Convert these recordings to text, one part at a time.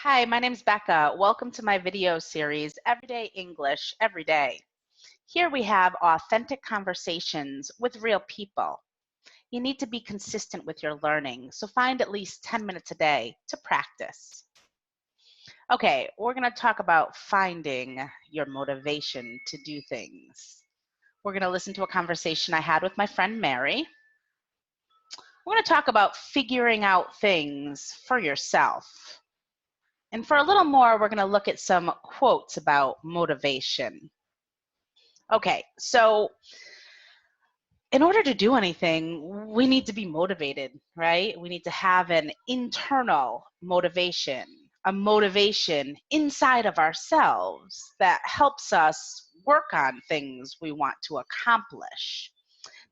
Hi, my name's Bekah. Welcome to my video series, Everyday English, Every Day. Here we have authentic conversations with real people. You need to be consistent with your learning, so find at least 10 minutes a day to practice. Okay, we're going to talk about finding your motivation to do things. We're going to listen to a conversation I had with my friend Mary. We're going to talk about figuring out things for yourself. And for a little more, we're going to look at some quotes about motivation. Okay, so in order to do anything, we need to be motivated, right? We need to have an internal motivation, a motivation inside of ourselves that helps us work on things we want to accomplish.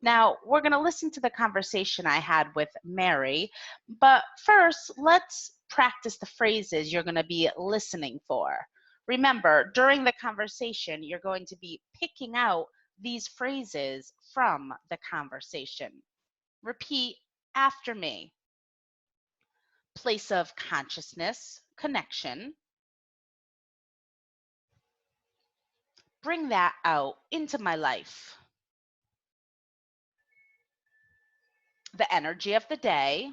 Now, we're going to listen to the conversation I had with Mary, but first, let's practice the phrases you're going to be listening for. Remember, during the conversation, you're going to be picking out these phrases from the conversation. Repeat after me. Place of consciousness, connection. Bring that out into my life. The energy of the day.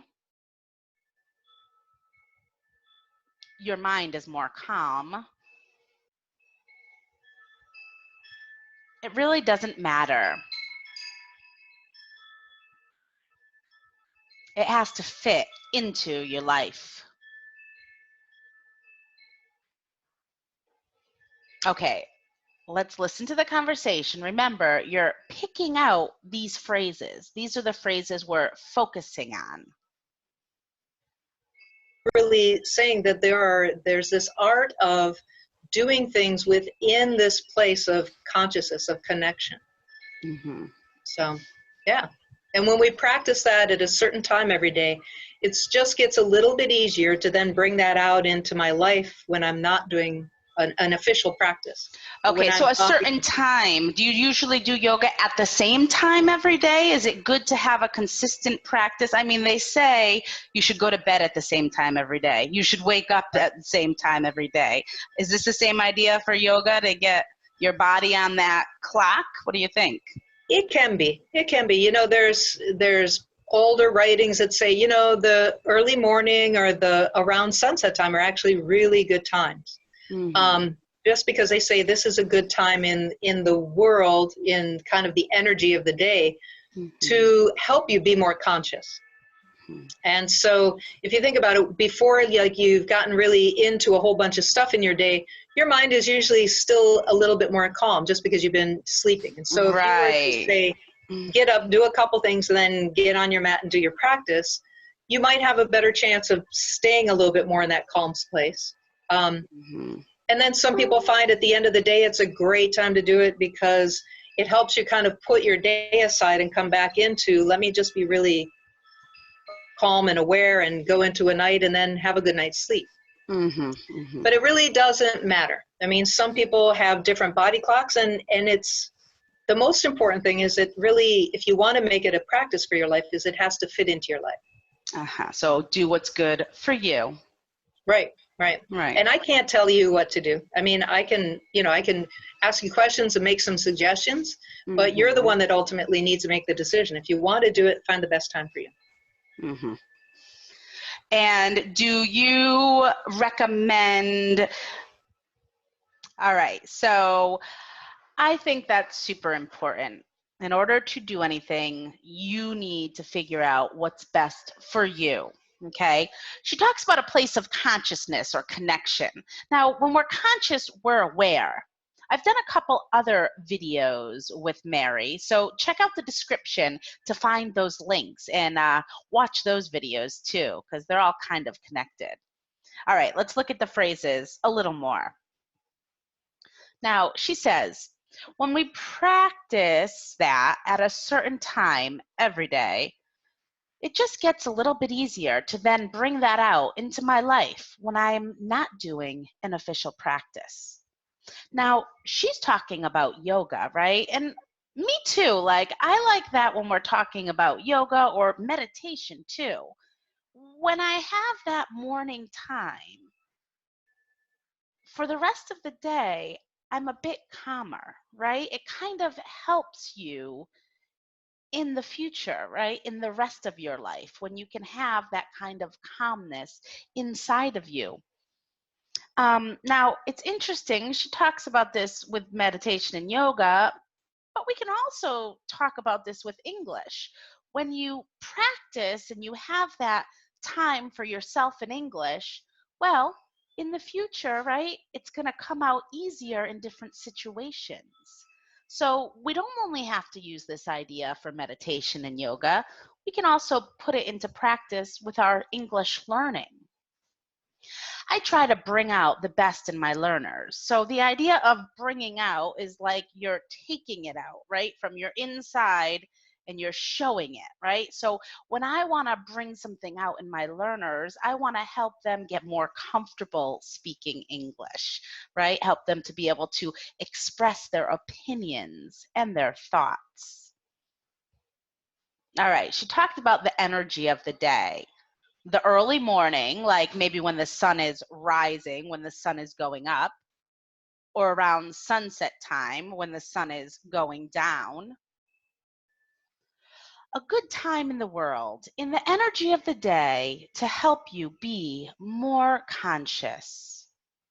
Your mind is more calm. It really doesn't matter. It has to fit into your life. Okay, let's listen to the conversation. Remember, you're picking out these phrases. These are the phrases we're focusing on. Really saying that there's this art of doing things within this place of consciousness, of connection. Mm-hmm. So, yeah. And when we practice that at a certain time every day, it just gets a little bit easier to then bring that out into my life when I'm not doing an official practice. Okay, so a certain time, do you usually do yoga at the same time every day? Is it good to have a consistent practice? I mean, they say you should go to bed at the same time every day. You should wake up at the same time every day. Is this the same idea for yoga, to get your body on that clock? What do you think? It can be. It can be. You know, there's older writings that say, you know, the early morning or the around sunset time are actually really good times. Mm-hmm. Just because they say this is a good time in the world, in kind of the energy of the day, Mm-hmm. to help you be more conscious. Mm-hmm. And so if you think about it, before like you've gotten really into a whole bunch of stuff in your day, your mind is usually still a little bit more calm just because you've been sleeping. And so if you were to say, get up, do a couple things, and then get on your mat and do your practice, you might have a better chance of staying a little bit more in that calm place. Mm-hmm. And then some people find at the end of the day, it's a great time to do it because it helps you kind of put your day aside and come back into, let me just be really calm and aware and go into a night and then have a good night's sleep. Mm-hmm, mm-hmm. But it really doesn't matter. I mean, some people have different body clocks, and it's the most important thing is that really, if you want to make it a practice for your life, is it has to fit into your life. Uh-huh. So do what's good for you. Right. Right. Right. And I can't tell you what to do. I mean, I can ask you questions and make some suggestions, mm-hmm. but you're the one that ultimately needs to make the decision. If you want to do it, find the best time for you. Mm-hmm. And do you recommend, all right, so I think that's super important. In order to do anything, you need to figure out what's best for you. Okay, she talks about a place of consciousness or connection. Now, when we're conscious, we're aware. I've done a couple other videos with Mary, so check out the description to find those links and watch those videos too, because they're all kind of connected. All right, let's look at the phrases a little more. Now, she says, when we practice that at a certain time every day, it just gets a little bit easier to then bring that out into my life when I'm not doing an official practice. Now, she's talking about yoga, right? And me too. Like, I like that when we're talking about yoga or meditation too. When I have that morning time, for the rest of the day, I'm a bit calmer, right? It kind of helps you in the future, right? In the rest of your life, when you can have that kind of calmness inside of you. Now, it's interesting. She talks about this with meditation and yoga, but we can also talk about this with English. When you practice and you have that time for yourself in English, well, in the future, right, it's going to come out easier in different situations. So we don't only have to use this idea for meditation and yoga, we can also put it into practice with our English learning. I try to bring out the best in my learners. So the idea of bringing out is like you're taking it out, right, from your inside and you're showing it, right? So when I want to bring something out in my learners, I want to help them get more comfortable speaking English, right? Help them to be able to express their opinions and their thoughts. All right, she talked about the energy of the day. The early morning, like maybe when the sun is rising, when the sun is going up, or around sunset time when the sun is going down. A good time in the world, in the energy of the day to help you be more conscious.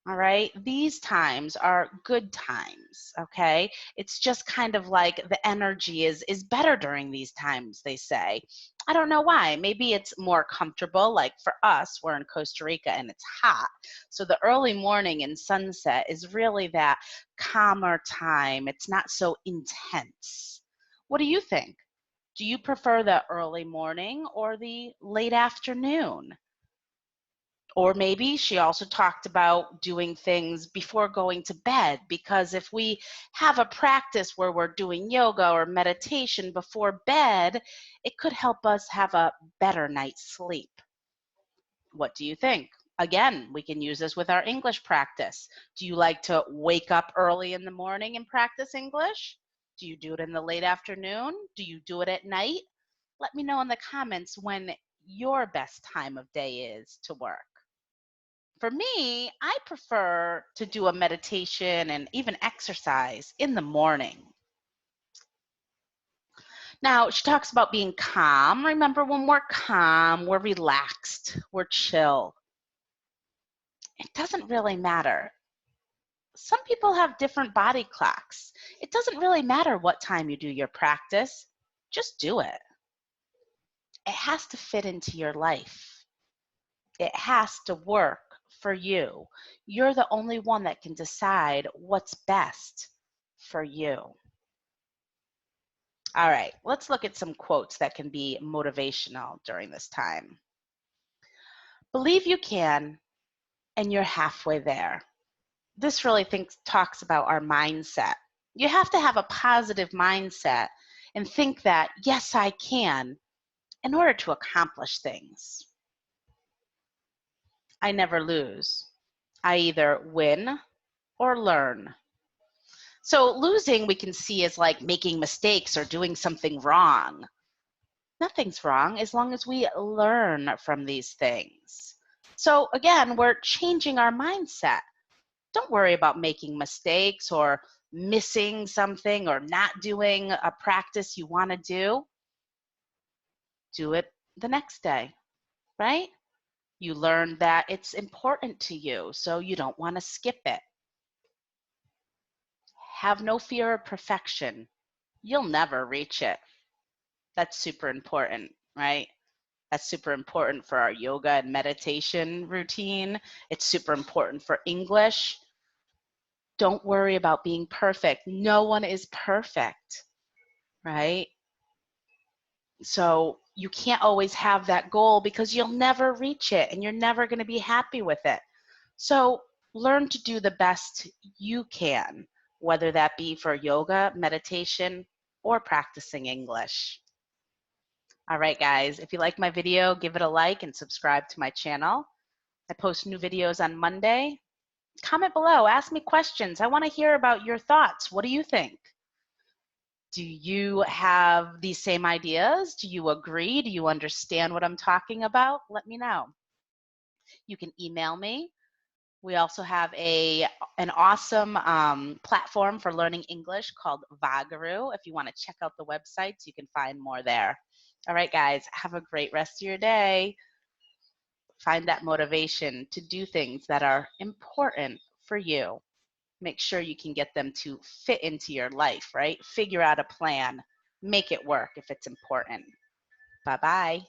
All right, these times are good times, okay? It's just kind of like the energy is better during these times, they say. I don't know why. Maybe it's more comfortable. Like for us, we're in Costa Rica and it's hot. So the early morning and sunset is really that calmer time. It's not so intense. What do you think? Do you prefer the early morning or the late afternoon? Or maybe she also talked about doing things before going to bed, because if we have a practice where we're doing yoga or meditation before bed, it could help us have a better night's sleep. What do you think? Again, we can use this with our English practice. Do you like to wake up early in the morning and practice English? Do you do it in the late afternoon? Do you do it at night? Let me know in the comments when your best time of day is to work. For me, I prefer to do a meditation and even exercise in the morning. Now, she talks about being calm. Remember, when we're calm, we're relaxed, we're chill. It doesn't really matter. Some people have different body clocks. It doesn't really matter what time you do your practice. Just do it. It has to fit into your life. It has to work for you. You're the only one that can decide what's best for you. All right, let's look at some quotes that can be motivational during this time. Believe you can, and you're halfway there. This really talks about our mindset. You have to have a positive mindset and think that, yes, I can, in order to accomplish things. I never lose. I either win or learn. So losing we can see as like making mistakes or doing something wrong. Nothing's wrong as long as we learn from these things. So again, we're changing our mindset. Don't worry about making mistakes or missing something or not doing a practice you want to do. Do it the next day, right? You learn that it's important to you, so you don't want to skip it. Have no fear of perfection. You'll never reach it. That's super important, right? That's super important for our yoga and meditation routine. It's super important for English. Don't worry about being perfect. No one is perfect, right? So you can't always have that goal because you'll never reach it and you're never going to be happy with it. So learn to do the best you can, whether that be for yoga, meditation, or practicing English. All right, guys, if you like my video, give it a like and subscribe to my channel. I post new videos on Monday. Comment below, ask me questions. I want to hear about your thoughts. What do you think? Do you have these same ideas? Do you agree? Do you understand what I'm talking about? Let me know. You can email me We also have an awesome platform for learning English called Vagaru. If you want to check out the websites, you can find more there. All right, guys, have a great rest of your day. Find that motivation to do things that are important for you. Make sure you can get them to fit into your life, right? Figure out a plan. Make it work if it's important. Bye-bye.